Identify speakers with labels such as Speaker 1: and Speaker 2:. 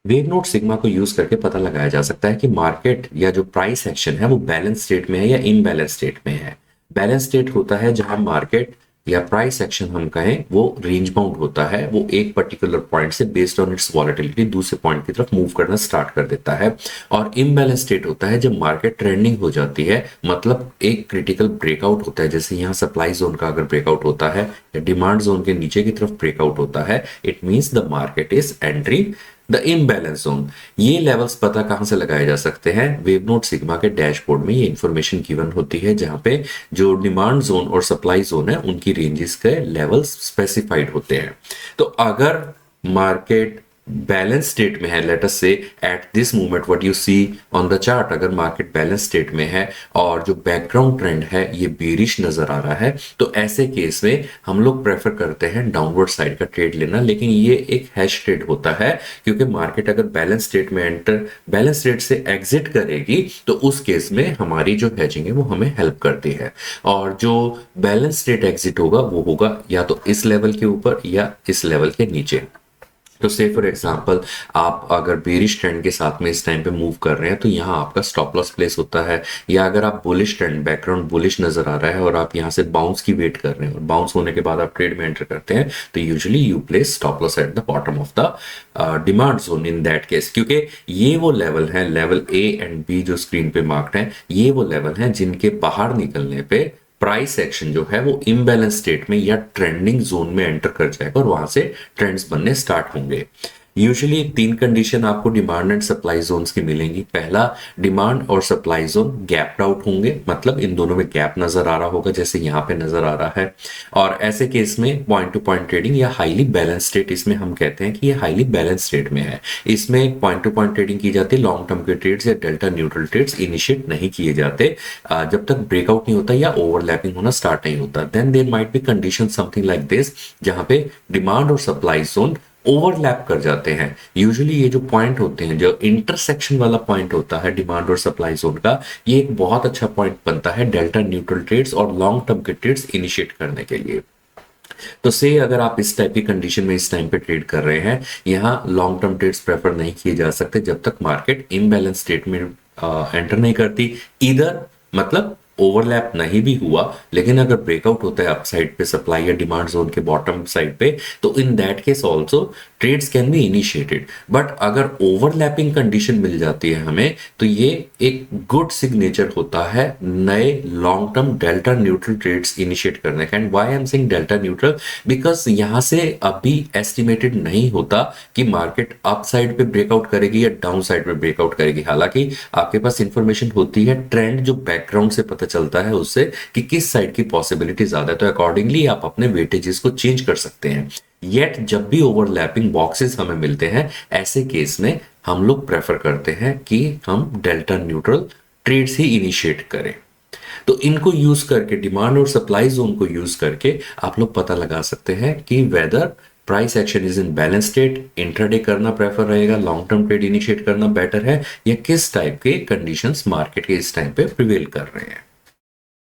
Speaker 1: Wave note sigma को use करके पता लगाया जा सकता है कि मार्केट या जो प्राइस एक्शन है वो बैलेंस स्टेट में है या इनबैलेंस स्टेट में है। बैलेंस स्टेट होता है जहां मार्केट या प्राइस एक्शन हम कहें वो रेंज बाउंड होता है, वो एक पर्टिकुलर पॉइंट से बेस्ड ऑन इट्स वॉलेटिलिटी दूसरे पॉइंट की तरफ मूव करना स्टार्ट कर देता है। और इम्बैलेंस स्टेट होता है जब मार्केट ट्रेंडिंग हो जाती है, मतलब एक क्रिटिकल ब्रेकआउट होता है, जैसे यहाँ सप्लाई जोन का अगर ब्रेकआउट होता है या डिमांड जोन के नीचे की तरफ ब्रेकआउट होता है, it means the market is entering the imbalance zone. ये लेवल्स पता कहां से लगाए जा सकते हैं? वेव नोट सिग्मा के डैशबोर्ड में ये इंफॉर्मेशन गिवन होती है, जहां पे जो डिमांड जोन और सप्लाई जोन है उनकी रेंजेस के लेवल्स स्पेसिफाइड होते हैं। तो अगर मार्केट बैलेंस स्टेट में है, let us say at this moment what you see on the chart, अगर मार्केट बैलेंस स्टेट में है और जो बैकग्राउंड ट्रेंड है ये बेरिश नजर आ रहा है, तो ऐसे केस में हम लोग प्रेफर करते हैं डाउनवर्ड साइड का ट्रेड लेना। लेकिन ये एक हैश ट्रेड होता है, क्योंकि मार्केट अगर बैलेंस स्टेट में एंटर, बैलेंस स्टेट से एग्जिट करेगी, तो उस केस में हमारी जो हेजिंग है वो हमें हेल्प करती है। और जो बैलेंस स्टेट एग्जिट होगा वो होगा या तो इस लेवल के ऊपर या इस लेवल के नीचे। तो से फॉर एग्जांपल आप अगर बेरिश ट्रेंड के साथ में इस टाइम पे मूव कर रहे हैं तो यहाँ आपका स्टॉप लॉस प्लेस होता है, या अगर आप बुलिश ट्रेंड, बैकग्राउंड बुलिश नजर आ रहा है और आप यहाँ से बाउंस की वेट कर रहे हैं और बाउंस होने के बाद आप ट्रेड में एंटर करते हैं, तो usually you place stop loss at the bottom of the demand zone in that case, क्योंकि ये वो लेवल है, लेवल ए एंड बी जो स्क्रीन पे मार्क्ड है, ये वो लेवल है जिनके बाहर निकलने पे प्राइस एक्शन जो है वो इम्बैलेंस स्टेट में या ट्रेंडिंग जोन में एंटर कर जाएगा और वहां से ट्रेंड्स बनने स्टार्ट होंगे। यूजुअली तीन कंडीशन आपको डिमांड एंड सप्लाई जोन्स की मिलेंगी। पहला, डिमांड और सप्लाई जोन गैप्ड आउट होंगे, मतलब इन दोनों में गैप नजर आ रहा होगा जैसे यहाँ पे नजर आ रहा है। और ऐसे केस में पॉइंट टू पॉइंट ट्रेडिंग या हाईली बैलेंस स्टेट, इसमें हम कहते हैं कि ये हाईली बैलेंस स्टेट में है। इसमें पॉइंट टू पॉइंट ट्रेडिंग की जाती है, लॉन्ग टर्म के ट्रेड्स या डेल्टा न्यूट्रल ट्रेड्स इनिशिएट नहीं किए जाते जब तक ब्रेकआउट नहीं होता या ओवरलैपिंग होना स्टार्ट नहीं होता। Then there might be condition something like this, जहां पे डिमांड और सप्लाई जोन ओवरलैप कर जाते हैं। यूजुअली ये जो पॉइंट होते हैं, जो इंटरसेक्शन वाला पॉइंट होता है डिमांड और सप्लाई जोन का, ये एक बहुत अच्छा पॉइंट बनता है डेल्टा न्यूट्रल ट्रेड्स और लॉन्ग टर्म के ट्रेड्स इनिशिएट करने के लिए। तो से अगर आप इस टाइप की कंडीशन में इस टाइम पे ट्रेड कर रहे हैं, यहाँ लॉन्ग टर्म ट्रेड्स प्रेफर नहीं किए जा सकते जब तक मार्केट इम्बैलेंस स्टेट में एंटर नहीं करती। इधर मतलब ओवरलैप नहीं भी हुआ, लेकिन अगर ब्रेकआउट होता है अपसाइड पे सप्लाई या डिमांड जोन के बॉटम साइड पे, तो in that case also trades can be initiated. But अगर ओवरलैपिंग कंडीशन मिल जाती है हमें, तो ये एक गुड सिग्नेचर होता है नए long term delta neutral trades initiate करने का। And why I am saying delta neutral, because यहां से अभी एस्टिमेटेड नहीं होता कि मार्केट अप साइड पे ब्रेकआउट करेगी या डाउन साइड पे ब्रेकआउट करेगी। हालांकि आपके पास इंफॉर्मेशन होती है, ट्रेंड जो बैकग्राउंड से पता चलता है उससे कि किस साइड की पॉसिबिलिटी ज्यादा है, तो अकॉर्डिंगली आप अपने वेटेजेस को चेंज कर सकते हैं। येट जब भी ओवरलैपिंग बॉक्सेस हमें मिलते हैं, ऐसे केस में हम लोग प्रेफर करते हैं कि हम डेल्टा न्यूट्रल ट्रेड्स ही इनिशिएट करें। तो इनको यूज करके, डिमांड और सप्लाई जोन को यूज करके आप लोग पता लगा सकते हैं कि whether price action is in balance state, intraday करना प्रेफर रहेगा, लॉन्ग टर्म ट्रेड इनिशिएट करना बेटर है, या किस टाइप के कंडीशंस मार्केट के इस टाइम पे प्रिवेल कर रहे हैं।